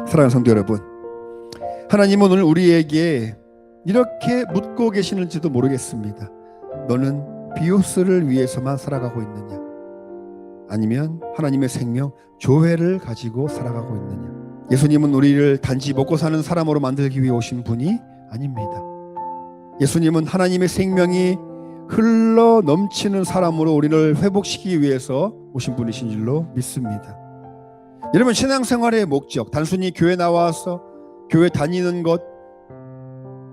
사랑하는 성도 여러분, 하나님은 오늘 우리에게 이렇게 묻고 계시는지도 모르겠습니다. 너는 비오스를 위해서만 살아가고 있느냐? 아니면 하나님의 생명 조회를 가지고 살아가고 있느냐? 예수님은 우리를 단지 먹고 사는 사람으로 만들기 위해 오신 분이 아닙니다. 예수님은 하나님의 생명이 흘러 넘치는 사람으로 우리를 회복시키기 위해서 오신 분이신 줄로 믿습니다. 여러분, 신앙생활의 목적, 단순히 교회 나와서 교회 다니는 것,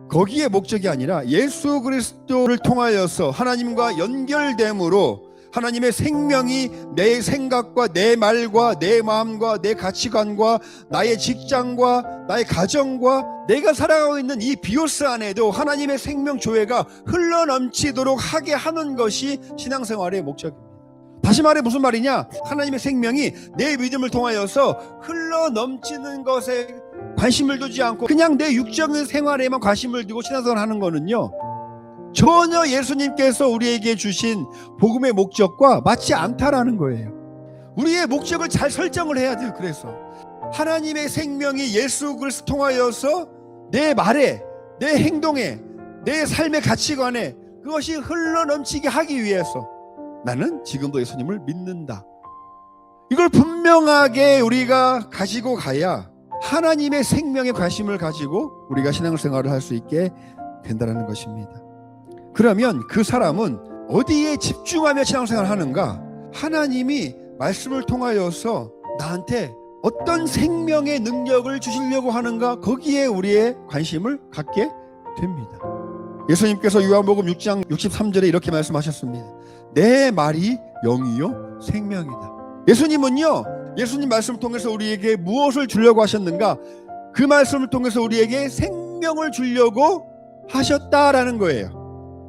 거기에 목적이 아니라 예수 그리스도를 통하여서 하나님과 연결됨으로 하나님의 생명이 내 생각과 내 말과 내 마음과 내 가치관과 나의 직장과 나의 가정과 내가 살아가고 있는 이 비오스 안에도 하나님의 생명 조회가 흘러넘치도록 하게 하는 것이 신앙생활의 목적입니다. 다시 말해 무슨 말이냐? 하나님의 생명이 내 믿음을 통하여서 흘러넘치는 것에 관심을 두지 않고 그냥 내 육적인 생활에만 관심을 두고 신앙생활을 하는 거는요, 전혀 예수님께서 우리에게 주신 복음의 목적과 맞지 않다라는 거예요. 우리의 목적을 잘 설정을 해야 돼요. 그래서 하나님의 생명이 예수 그리스도 통하여서 내 말에, 내 행동에, 내 삶의 가치관에 그것이 흘러넘치게 하기 위해서 나는 지금도 예수님을 믿는다. 이걸 분명하게 우리가 가지고 가야 하나님의 생명에 관심을 가지고 우리가 신앙생활을 할 수 있게 된다는 것입니다. 그러면 그 사람은 어디에 집중하며 신앙생활을 하는가? 하나님이 말씀을 통하여서 나한테 어떤 생명의 능력을 주시려고 하는가? 거기에 우리의 관심을 갖게 됩니다. 예수님께서 요한복음 6장 63절에 이렇게 말씀하셨습니다. 내 말이 영이요 생명이다. 예수님은요, 예수님 말씀을 통해서 우리에게 무엇을 주려고 하셨는가? 그 말씀을 통해서 우리에게 생명을 주려고 하셨다라는 거예요.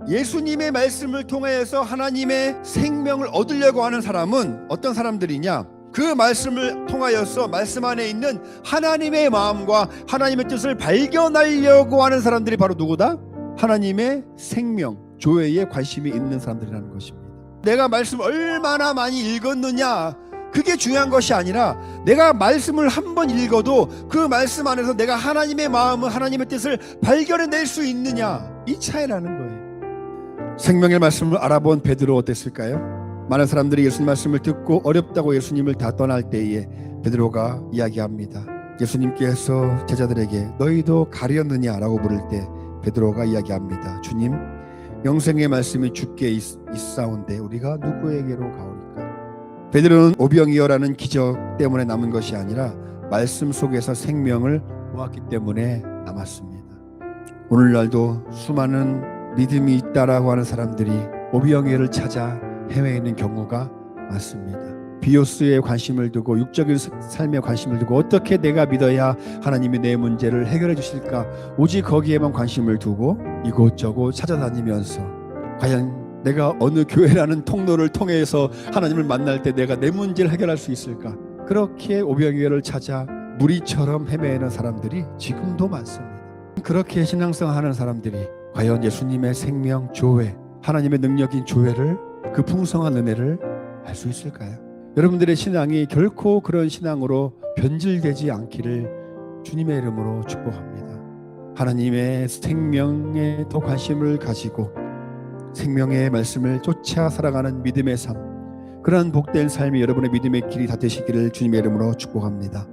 예수님의 말씀을 통해서 하나님의 생명을 얻으려고 하는 사람은 어떤 사람들이냐? 그 말씀을 통하여서 말씀 안에 있는 하나님의 마음과 하나님의 뜻을 발견하려고 하는 사람들이 바로 누구다? 하나님의 생명, 조회에 관심이 있는 사람들이라는 것입니다. 내가 말씀을 얼마나 많이 읽었느냐, 그게 중요한 것이 아니라 내가 말씀을 한 번 읽어도 그 말씀 안에서 내가 하나님의 마음을, 하나님의 뜻을 발견해낼 수 있느냐, 이 차이라는 거예요. 생명의 말씀을 알아본 베드로 어땠을까요? 많은 사람들이 예수님 말씀을 듣고 어렵다고 예수님을 다 떠날 때에 베드로가 이야기합니다. 예수님께서 제자들에게 너희도 가리었느냐라고 물을 때 베드로가 이야기합니다. 주님, 영생의 말씀이 주께 있사온데 우리가 누구에게로 가오리까? 베드로는 오병이어라는 기적 때문에 남은 것이 아니라 말씀 속에서 생명을 보았기 때문에 남았습니다. 오늘날도 수많은 믿음이 있다라고 하는 사람들이 오병이어를 찾아 헤매이는 경우가 많습니다. 비오스에 관심을 두고 육적인 삶에 관심을 두고 어떻게 내가 믿어야 하나님이 내 문제를 해결해 주실까, 오직 거기에만 관심을 두고 이곳저곳 찾아다니면서 과연 내가 어느 교회라는 통로를 통해서 하나님을 만날 때 내가 내 문제를 해결할 수 있을까, 그렇게 오병이어를 찾아 무리처럼 헤매는 사람들이 지금도 많습니다. 그렇게 신앙생활하는 사람들이 과연 예수님의 생명 조회, 하나님의 능력인 조회를, 그 풍성한 은혜를 알 수 있을까요? 여러분들의 신앙이 결코 그런 신앙으로 변질되지 않기를 주님의 이름으로 축복합니다. 하나님의 생명에 더 관심을 가지고 생명의 말씀을 쫓아 살아가는 믿음의 삶, 그러한 복된 삶이 여러분의 믿음의 길이 다 되시기를 주님의 이름으로 축복합니다.